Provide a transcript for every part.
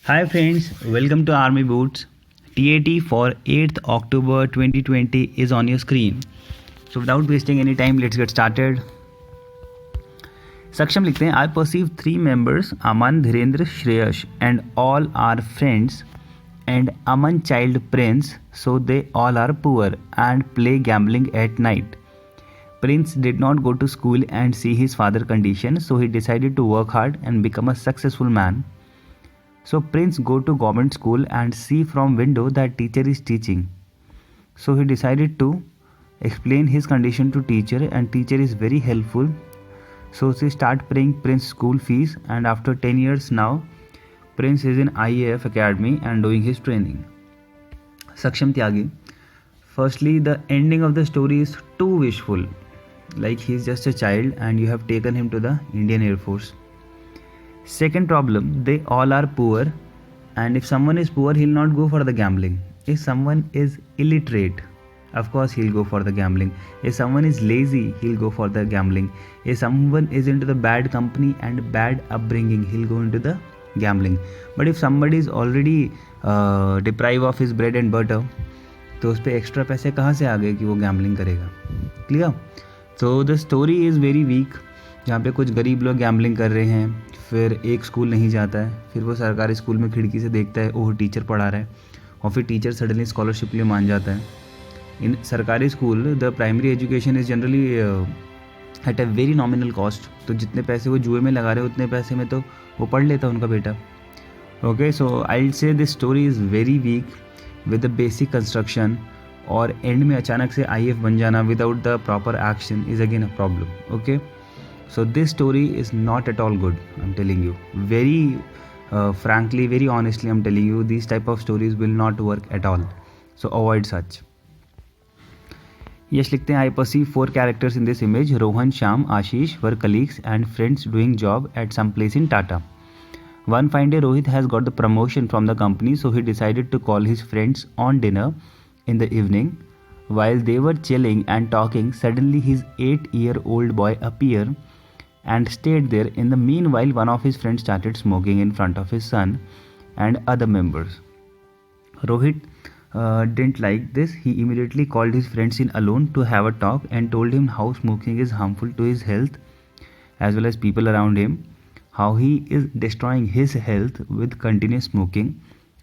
Hi friends, welcome to Army Boots. TAT for 8th October 2020 is on your screen. So without wasting any time, let's get started. सक्षम लिखते हैं I perceive 3 members Aman, Dhirendra, Shreyash and all are friends and Aman child Prince, so they all are poor and play gambling at night. Prince did not go to school and see his father condition, so he decided to work hard and become a successful man. So Prince go to government school and see from window that teacher is teaching. So he decided to explain his condition to teacher and teacher is very helpful. So she start paying Prince school fees and after 10 years now Prince is in IAF academy and doing his training. Saksham Tyagi. Firstly, the ending of the story is too wishful. Like he is just a child and you have taken him to the Indian Air Force. Second problem, they all are poor and if someone is poor he'll not go for the gambling. If someone is illiterate, of course he'll go for the gambling. If someone is lazy, he'll go for the gambling. If someone is into the bad company and bad upbringing, he'll go into the gambling. But if somebody is already deprived of his bread and butter, तो उस पर extra पैसे कहाँ से आ गए कि वो gambling करेगा. क्लियर. तो the story is very weak. जहाँ पे कुछ गरीब लोग गैम्बलिंग कर रहे हैं, फिर एक स्कूल नहीं जाता है, फिर वो सरकारी स्कूल में खिड़की से देखता है ओह टीचर पढ़ा रहा है और फिर टीचर सडनली स्कॉलरशिप लिए मान जाता है. इन सरकारी school the primary education is generally at a very nominal cost. तो जितने पैसे वो जुए में लगा रहे हैं उतने पैसे में तो वो पढ़ लेता उनका बेटा. Okay, so I will say this story is very weak with the basic construction और एंड में अचानक से IAF बन जाना without the proper action is again a problem. Okay, so this story is not at all good. I'm telling you very frankly, very honestly, I'm telling you these type of stories will not work at all, so avoid such. यश लिखते हैं I perceive 4 characters in this image. Rohan, Shyam, Ashish were colleagues and friends doing job at some place in Tata. One fine day Rohit has got the promotion from the company, so he decided to call his friends on dinner in the evening. While they were chilling and talking, suddenly his 8-year-old boy appeared and stayed there. In the meanwhile, one of his friends started smoking in front of his son and other members. Rohit didn't like this. He immediately called his friends in alone to have a talk and told him how smoking is harmful to his health as well as people around him, how he is destroying his health with continuous smoking.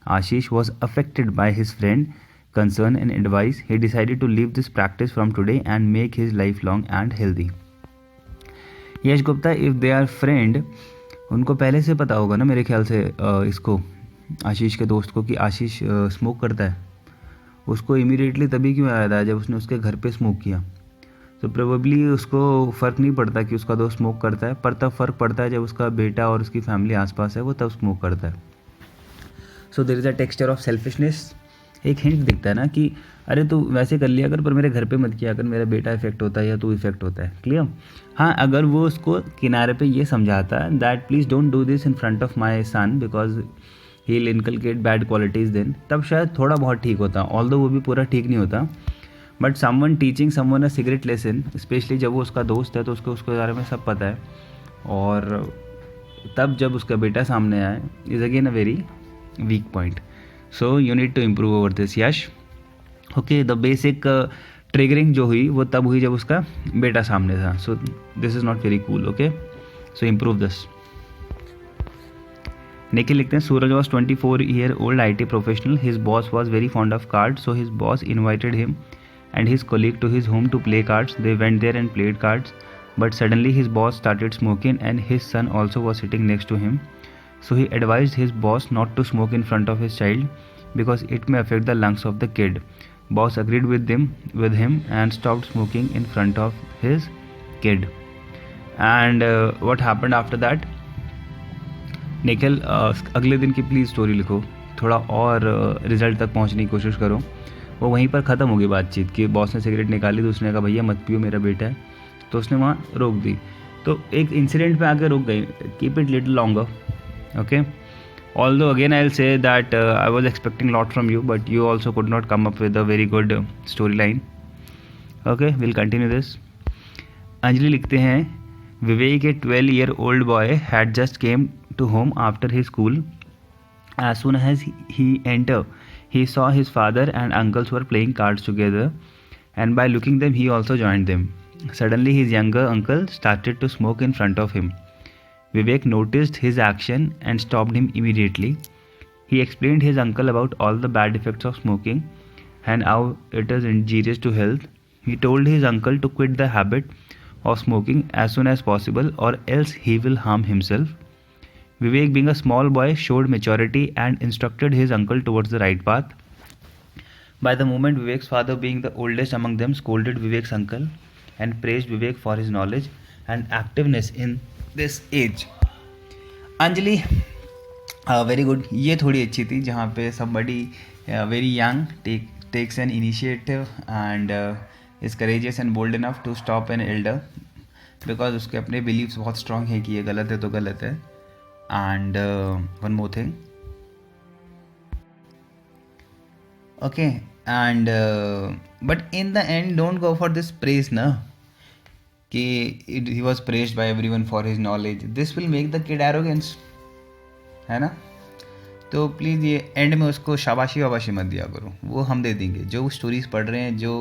Ashish was affected by his friend concern and advice. He decided to leave this practice from today and make his life long and healthy. Yash Gupta, if they are friend, उनको पहले से पता होगा ना मेरे ख्याल से इसको आशीष के दोस्त को कि आशीष स्मोक करता है. उसको इमीडिएटली तभी क्यों याद आया जब उसने उसके घर पे स्मोक किया. तो प्रोबेबली उसको फ़र्क नहीं पड़ता कि उसका दोस्त स्मोक करता है, पर तब फ़र्क पड़ता है जब उसका बेटा और उसकी फैमिली आसपास है वो तब स्मोक करता है. So there is a texture of selfishness. एक हिंट दिखता है ना कि अरे तू वैसे कर लिया कर पर मेरे घर पे मत किया कर, मेरा बेटा इफेक्ट होता है या तू इफेक्ट होता है. क्लियर. हाँ, अगर वो उसको किनारे पे ये समझाता है that please don't do this in front of my son because he will inculcate bad qualities, then तब शायद थोड़ा बहुत ठीक होता. ऑल्दो वो भी पूरा ठीक नहीं होता. But someone teaching someone a cigarette lesson, specially जब वो उसका दोस्त है तो उसको उसके बारे में सब पता है, और तब जब उसका बेटा सामने आए is again a very weak point. So you need to improve over this, Yash. Okay, the basic triggering जो हुई वो तब हुई जब उसका बेटा सामने था. So this is not very cool. Okay, so improve this. Nikhil लिखते हैं सूरज was 24-year-old IT professional. His boss was very fond of cards, so his boss invited him and his colleague to his home to play cards. They went there and played cards, but suddenly his boss started smoking and his son also was sitting next to him. So he advised his boss not to smoke in front of his child because it may affect the lungs of the kid. Boss agreed with him and stopped smoking in front of his kid. And what happened after that? Nikhil, अगले दिन की please story लिखो, थोड़ा और result तक पहुंचने की कोशिश करो. वो वहीं पर ख़त्म होगी बातचीत कि बॉस ने सिगरेट निकाली तो उसने कहा भैया मत पियो मेरा बेटा है, तो उसने वहाँ रोक दी. तो एक इंसिडेंट पे आके रुक गई. Keep it little longer. Okay, although again I'll say that I was expecting a lot from you, but you also could not come up with a very good storyline. Okay, we'll continue this. Anjali लिखते हैं Vivek, a 12-year-old boy, had just came to home after his school As soon as he entered, he saw his father and uncles were playing cards together, and by looking them, he also joined them. Suddenly, his younger uncle started to smoke in front of him. Vivek noticed his action and stopped him immediately. He explained his uncle about all the bad effects of smoking and how it is injurious to health. He told his uncle to quit the habit of smoking as soon as possible or else he will harm himself. Vivek, being a small boy, showed maturity and instructed his uncle towards the right path. By the moment, Vivek's father, being the oldest among them, scolded Vivek's uncle and praised Vivek for his knowledge and activeness in this age. Anjali, very good. ये थोड़ी अच्छी थी जहाँ पे somebody very young takes an initiative and is courageous and bold enough to stop an elder because उसके अपने beliefs बहुत strong है कि ये गलत है तो गलत है. And one more thing. Okay, and but in the end, don't go for this praise, na. He was praised by everyone for his knowledge. This will make the kid arrogant, है ना. तो प्लीज़ ये and में उसको शाबाशी वाबाशी मत दिया करो, वो हम दे देंगे. जो स्टोरीज पढ़ रहे हैं, जो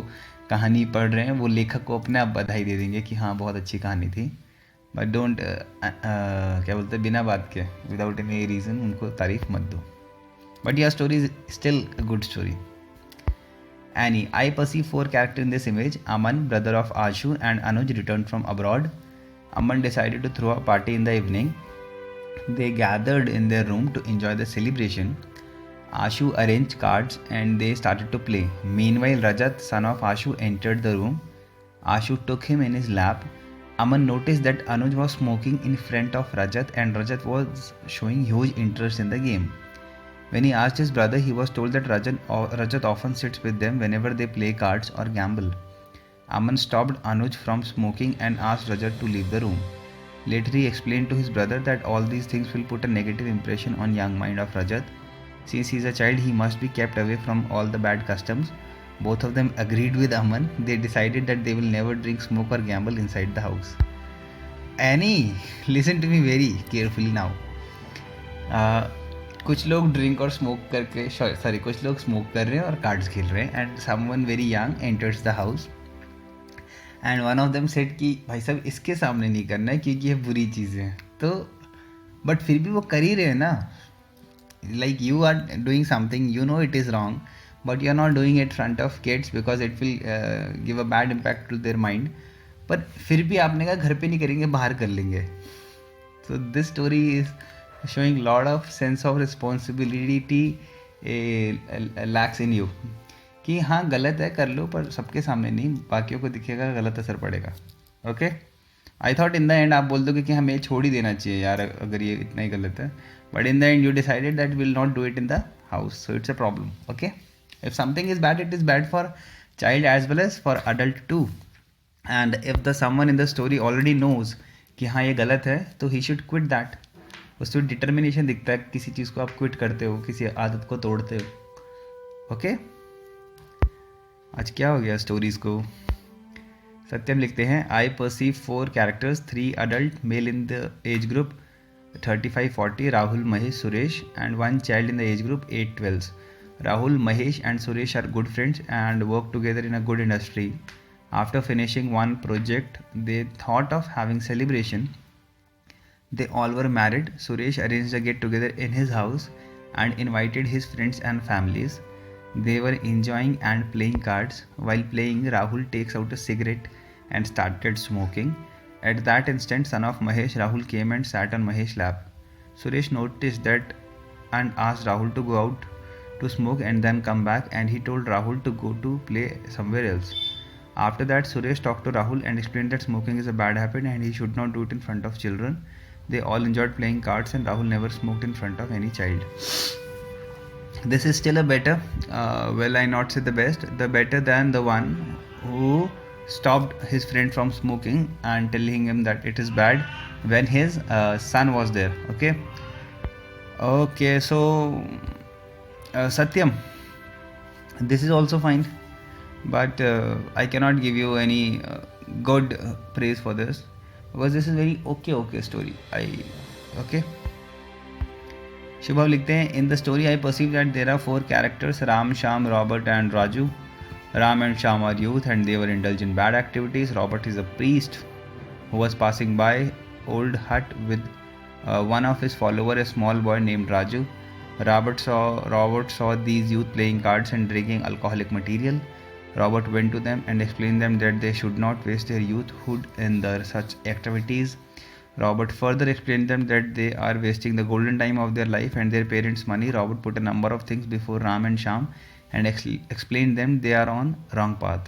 कहानी पढ़ रहे हैं, वो लेखक को अपने आप बधाई दे देंगे कि हाँ बहुत अच्छी कहानी थी. बट डोंट क्या बोलते हैं, बिना बात के, विदाउट एनी रीज़न उनको तारीफ मत दो. But your story is still a good story. Annie, I perceive 4 characters in this image. Aman, brother of Ashu, and Anuj returned from abroad. Aman decided to throw a party in the evening. They gathered in their room to enjoy the celebration. Ashu arranged cards and they started to play. Meanwhile, Rajat, son of Ashu, entered the room. Ashu took him in his lap. Aman noticed that Anuj was smoking in front of Rajat and Rajat was showing huge interest in the game. When he asked his brother, he was told that Rajat often sits with them whenever they play cards or gamble. Aman stopped Anuj from smoking and asked Rajat to leave the room. Later he explained to his brother that all these things will put a negative impression on young mind of Rajat. Since he is a child, he must be kept away from all the bad customs. Both of them agreed with Aman. They decided that they will never drink, smoke or gamble inside the house. Annie, listen to me very carefully now. कुछ लोग drink और smoke करके कुछ लोग smoke कर रहे हैं और कार्ड्स खेल रहे हैं. And someone very young enters the house and one of them said कि भाई साहब इसके सामने नहीं करना है क्योंकि ये बुरी चीज़ें हैं. तो बट फिर भी वो कर ही रहे हैं ना. Like you are doing something, you know it is wrong, but you are not doing it front of kids because it will give a bad impact to their mind. पर फिर भी आपने कहा घर पे नहीं करेंगे, बाहर कर लेंगे. So this story is showing lot of sense of responsibility lacks in you कि हाँ गलत है कर लो पर सबके सामने नहीं, बाकियों को दिखेगा, गलत असर पड़ेगा. Okay, I thought in the and आप बोल दोगे कि हमें छोड़ ही देना चाहिए यार अगर ये इतना ही गलत है. But in the end you decided that will not do it in the house, so it's a problem. Okay, if something is bad it is bad for child as well as for adult too. And if the someone in the story already knows कि हाँ ये गलत है तो he should quit that. उसमें determination दिखता है, किसी चीज़ को आप क्विट करते हो, किसी आदत को तोड़ते हो. ओके, आज क्या हो गया स्टोरीज़ को. सत्यम लिखते हैं आई perceive 4 characters, 3 adult mail in the age group 35-40, Rahul, Mahesh, Suresh, and 1 child in the age group 8-12. Rahul, Mahesh and Suresh are good friends and work together in a good industry. After finishing one project, they thought of having celebration. They all were married. Suresh arranged a get-together in his house and invited his friends and families. They were enjoying and playing cards. While playing, Rahul takes out a cigarette and started smoking. At that instant, son of Mahesh, Rahul came and sat on Mahesh's lap. Suresh noticed that and asked Rahul to go out to smoke and then come back, and he told Rahul to go to play somewhere else. After that, Suresh talked to Rahul and explained that smoking is a bad habit and he should not do it in front of children. They all enjoyed playing cards and Rahul never smoked in front of any child. This is still a better, well, I not say the best, the better than the one who stopped his friend from smoking and telling him that it is bad when his son was there. Okay, so Satyam, this is also fine, but I cannot give you any good praise for this because this is very okay story. Okay, Shubham लिखते हैं in the story I perceive that there are 4 characters Ram Shyam Robert and Raju. Ram and Shyam are youth and they were indulged in bad activities. Robert is a priest who was passing by old hut with one of his follower, a small boy named Raju. Robert saw these youth playing cards and drinking alcoholic material. Robert went to them and explained them that they should not waste their youthhood in such activities. Robert further explained them that they are wasting the golden time of their life and their parents' money. Robert put a number of things before Ram and Shyam and explained them they are on wrong path.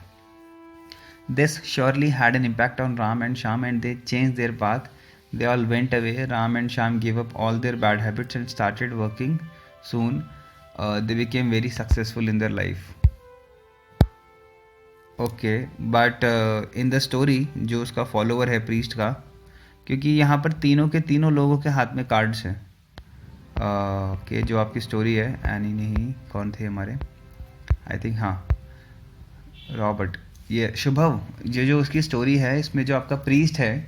This surely had an impact on Ram and Shyam and they changed their path. They all went away. Ram and Shyam gave up all their bad habits and started working. Soon they became very successful in their life. Okay, but in the story जो उसका follower है priest का, क्योंकि यहाँ पर तीनों के तीनों लोगों के हाथ में कार्ड्स हैं कि जो आपकी स्टोरी है एनी नहीं कौन थे हमारे आई थिंक हाँ रॉबर्ट ये शुभव जो उसकी स्टोरी है इसमें जो आपका प्रीस्ट है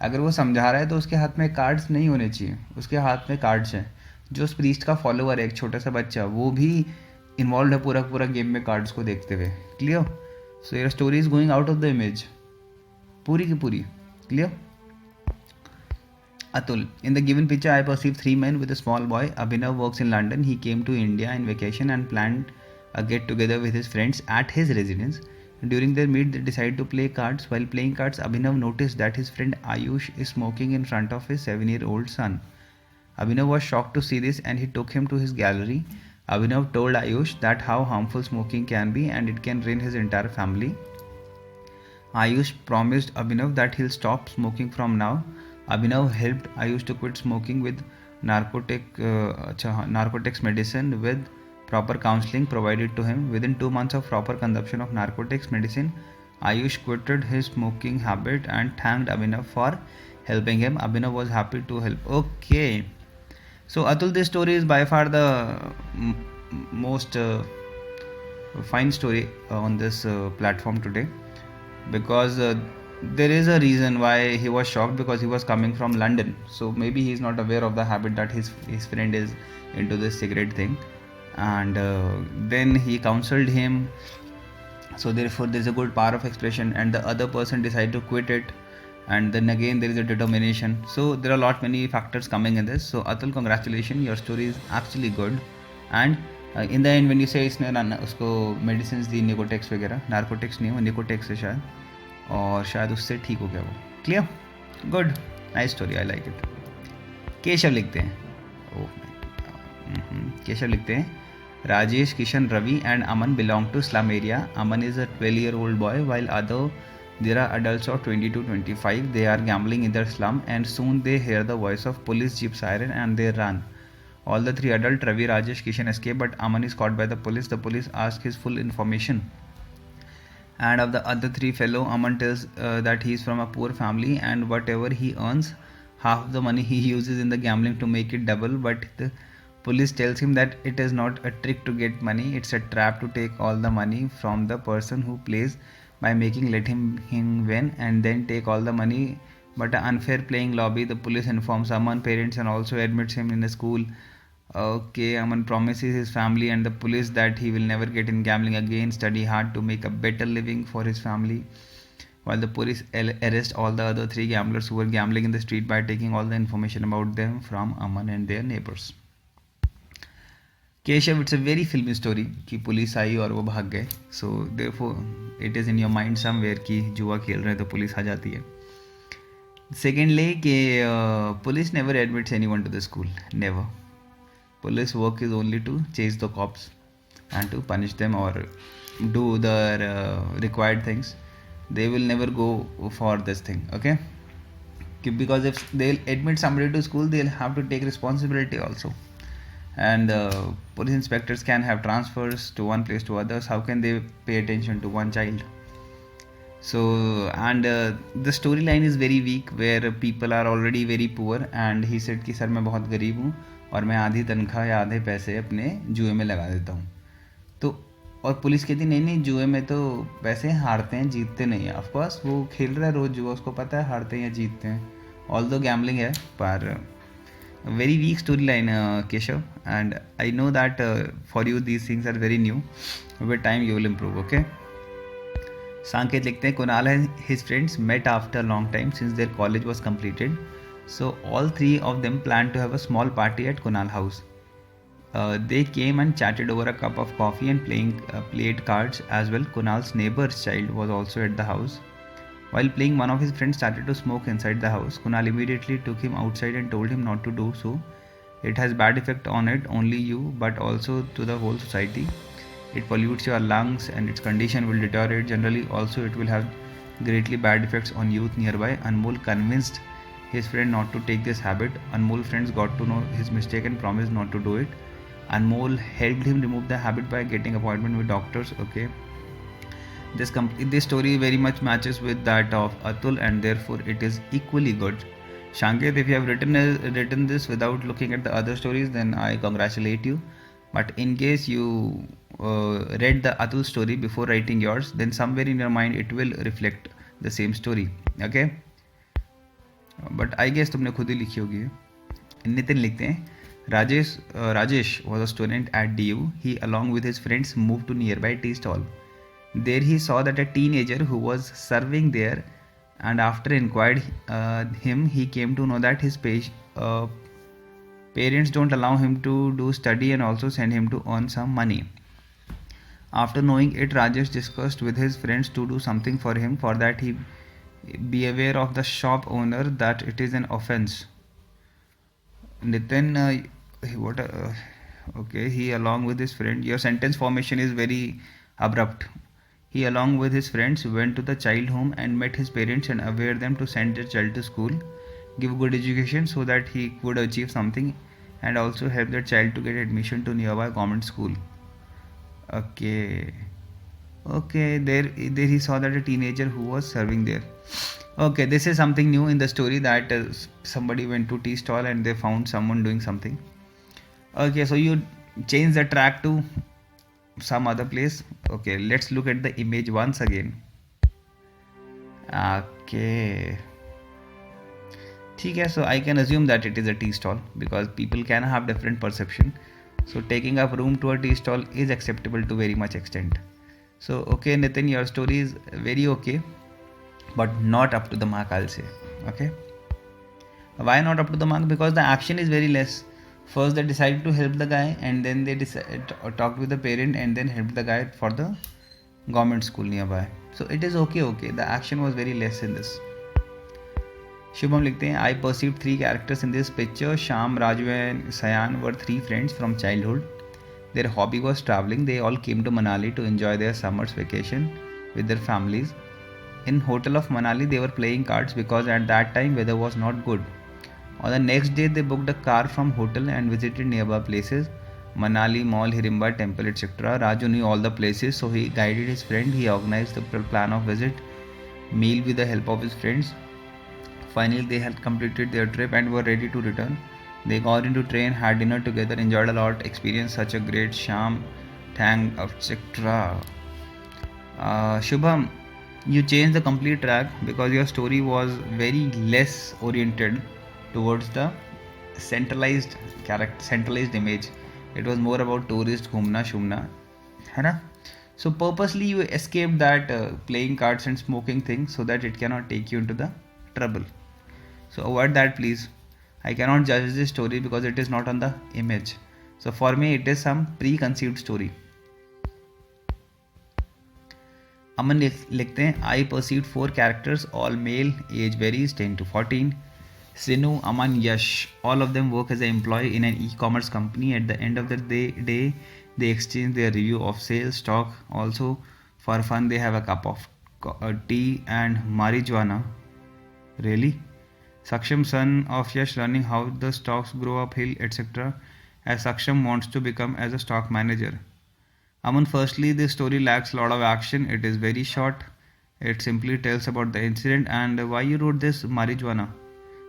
अगर वो समझा रहा है तो उसके हाथ में कार्ड्स नहीं होने चाहिए. उसके हाथ में कार्ड्स हैं. जो उस प्रीस्ट का फॉलोअर है एक छोटा सा बच्चा वो भी इन्वॉल्व है पूरा गेम में कार्ड्स को देखते हुए. Clear. So your story is going out of the image पूरी की पूरी. Clear. Atul. In the given picture, I perceive 3 men with a small boy. Abhinav works in London. He came to India in vacation and planned a get together with his friends at his residence. During their meet, they decided to play cards. While playing cards, Abhinav noticed that his friend Ayush is smoking in front of his 7-year-old son. Abhinav was shocked to see this and he took him to his gallery. Abhinav told Ayush that how harmful smoking can be and it can ruin his entire family. Ayush promised Abhinav that he'll stop smoking from now. Abhinav helped Ayush to quit smoking with narcotics medicine with proper counseling provided to him. Within 2 months of proper consumption of narcotics medicine, Ayush quitted his smoking habit and thanked Abhinav for helping him. Abhinav was happy to help. Okay. So Atul, this story is by far the most fine story on this platform today because there is a reason why he was shocked because he was coming from London, so maybe he is not aware of the habit that his friend is into this cigarette thing, and then he counseled him, so therefore there is a good power of expression and the other person decided to quit it, and then again there is a determination. So there are many factors coming in this. So Atul, congratulations, your story is actually good. And in the end when you say इसने उसको medicines दी निकोटेक्स वगैरह, narcotics नहीं वो निकोटेक्स है शायद, और शायद उससे ठीक हो गया वो. Clear. Good. Nice story. I like it. Keshav लिखते हैं केशव लिखते हैं Rajesh Kishan Ravi and Aman belong to slum area. Aman is a 12-year-old boy while other there are adults of 20 to 25. They are gambling in their slum and soon they hear the voice of police jeep siren and they run. All the 3 adults Ravi, Rajesh, Kishan escape but Aman is caught by the police. The police ask his full information. And of the other 3 fellow, Aman tells that he is from a poor family and whatever he earns, half the money he uses in the gambling to make it double. But the police tells him that it is not a trick to get money, it's a trap to take all the money from the person who plays by let him win and then take all the money. But an unfair playing lobby, the police informs Aman parents and also admits him in the school. Okay, Aman promises his family and the police that he will never get in gambling again, study hard to make a better living for his family. While the police arrest all the other 3 gamblers who were gambling in the street by taking all the information about them from Aman and their neighbors. Keshav, it's a very filmy story कि police आई और वो भाग गए. So therefore it is in your mind somewhere कि जुआ खेल रहे हैं तो पुलिस आ जाती है. Secondly कि police never admits anyone to the school. Never. Police work is only to chase the cops and to punish them or do the required things. They will never go for this thing. Okay, because if they'll admit somebody to school they'll have to take responsibility also, and police inspectors can have transfers to one place to others. How can they pay attention to one child? So and the storyline is very weak where people are already very poor and he said कि sir मैं बहुत गरीब हूँ और मैं आधी तनख्वाह या आधे पैसे अपने जुए में लगा देता हूँ. तो और पुलिस कहती नहीं जुए में तो पैसे हारते हैं जीतते नहीं है. ऑफकोर्स वो खेल रहा है रोज़ जुआ, उसको पता है हारते हैं या जीतते हैं. ऑल दो गैम्बलिंग है पर A very weak storyline, Keshav, and I know that for you these things are very new. With time you will improve. Okay. Sanket लिखते हैं Kunal and his friends met after a long time since their college was completed. So all three of them planned to have a small party at Kunal house. They came and chatted over a cup of coffee and played cards as well. Kunal's neighbor's child was also at the house. While playing, one of his friends started to smoke inside the house. Kunal immediately took him outside and told him not to do so. It has bad effect on it only you, but also to the whole society. It pollutes your lungs and its condition will deteriorate. Generally, also it will have greatly bad effects on youth nearby. Anmol convinced his friend not to take this habit. Anmol friends got to know his mistake and promised not to do it. Anmol helped him remove the habit by getting appointment with doctors. Okay, this story very much matches with that of Atul, and therefore it is equally good. Shanket, if you have written this without looking at the other stories, then I congratulate you. But in case you read the Atul story before writing yours, then somewhere in your mind it will reflect the same story. Okay, but I guess तुमने खुद ही लिखी होगी. नितिन लिखते हैं Rajesh was a student at DU. He along with his friends moved to nearby tea stall. There he saw that a teenager who was serving there, and after inquired him, he came to know that his parents don't allow him to do study and also send him to earn some money. After knowing it, Rajesh discussed with his friends to do something for him. For that, he be aware of the shop owner that it is an offense. Nitin, okay, he along with his friend, your sentence formation is very abrupt. He along with his friends went to the child home and met his parents and aware them to send their child to school, give good education so that he could achieve something, and also help their child to get admission to nearby government school. Okay, there he saw that a teenager who was serving there. Okay, this is something new in the story, that somebody went to tea stall and they found someone doing something. Okay, so you change the track to some other place. Okay, let's look at the image once again. Okay, ठीक है, so I can assume that it is a tea stall because people can have different perception. So taking up room to a tea stall is acceptable to very much extent. So okay, Nitin, your story is very okay, but not up to the mark, I'll say. Okay, why not up to the mark? Because the action is very less. First they decided to help the guy, and then they talked with the parent and then helped the guy for the government school nearby. So it is okay. The action was very less in this. Shubham लिखते हैं, I perceived three characters in this picture. Sham, Raju and Sayan were three friends from childhood. Their hobby was traveling. They all came to Manali to enjoy their summer's vacation with their families. In hotel of Manali, they were playing cards because at that time weather was not good. On the next day, they booked a car from hotel and visited nearby places, Manali, Mall, Hirimba, Temple, etc. Raju knew all the places, so he guided his friend. He organized the plan of visit, meal with the help of his friends. Finally, they had completed their trip and were ready to return. They got into train, had dinner together, enjoyed a lot, experienced such a great sham, tang, etc. Shubham, you changed the complete track because your story was very less oriented towards the centralized image. It was more about tourist घूमना shumna, है ना? So purposely you escaped that playing cards and smoking thing so that it cannot take you into the trouble. So avoid that, please. I cannot judge this story because it is not on the image. So for me it is some preconceived story. Aman लिखते हैं, I perceived four characters, all male, age varies 10 to 14. Sinu, Aman, Yash, all of them work as an employee in an e-commerce company. At the end of the day, they exchange their review of sales, stock. Also, for fun, they have a cup of tea and marijuana. Really? Saksham, son of Yash, learning how the stocks grow uphill, etc. As Saksham wants to become as a stock manager. Aman, firstly, this story lacks a lot of action. It is very short. It simply tells about the incident and why you wrote this marijuana.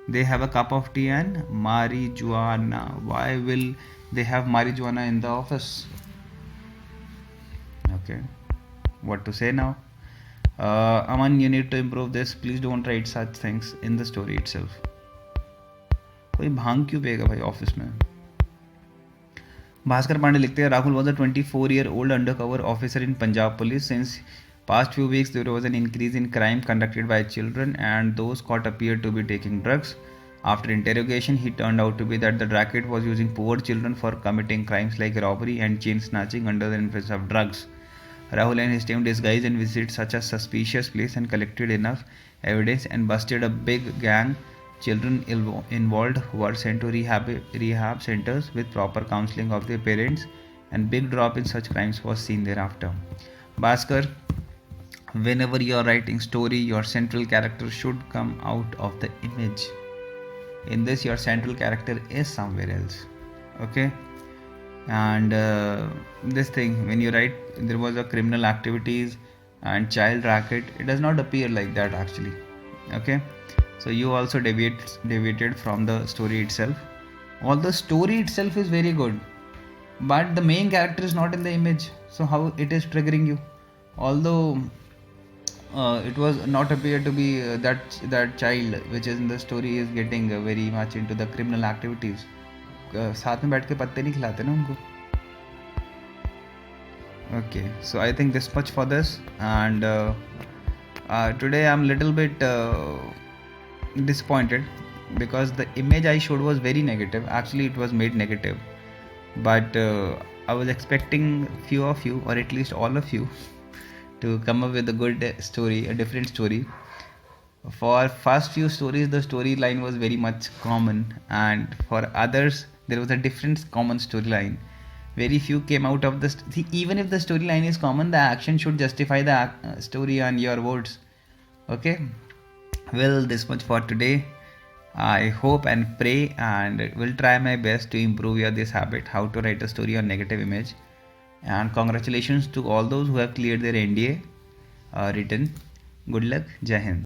They have a cup of tea and marijuana. Why will they have marijuana in the office? Okay, what to say now? Aman, you need to improve this. Please don't write such things in the story itself. कोई भांग क्यों पिएगा भाई office में। भास्कर पांडे लिखते हैं Rahul was a 24-year-old undercover officer in Punjab police. Since past few weeks there was an increase in crime conducted by children and those caught appeared to be taking drugs. After interrogation, he turned out to be that the racket was using poor children for committing crimes like robbery and chain snatching under the influence of drugs. Rahul and his team disguised and visited such a suspicious place and collected enough evidence and busted a big gang. Children involved were sent to rehab centers with proper counseling of their parents, and big drop in such crimes was seen thereafter. Bhaskar, whenever you are writing story, your central character should come out of the image. In this, your central character is somewhere else. Okay, and this thing when you write there was a criminal activities and child racket, it does not appear like that actually. Okay, so you also deviated from the story itself. Although the story itself is very good, but the main character is not in the image, so how it is triggering you? Although it was not appear to be that child which is in the story is getting very much into the criminal activities. साथ में बैठ के पत्ते नहीं खिलाते ना उनको. Okay, so I think this much for this, and today I'm little bit disappointed because the image I showed was very negative. Actually, it was made negative, but I was expecting few of you, or at least all of you, to come up with a good story, a different story. For first few stories, the storyline was very much common, and for others, there was a different common storyline. Very few came out of this. Even if the storyline is common, the action should justify the story and your words. Okay. Well, this much for today. I hope and pray and will try my best to improve your this habit, how to write a story on negative image. And congratulations to all those who have cleared their NDA written. Good luck. Jai Hind.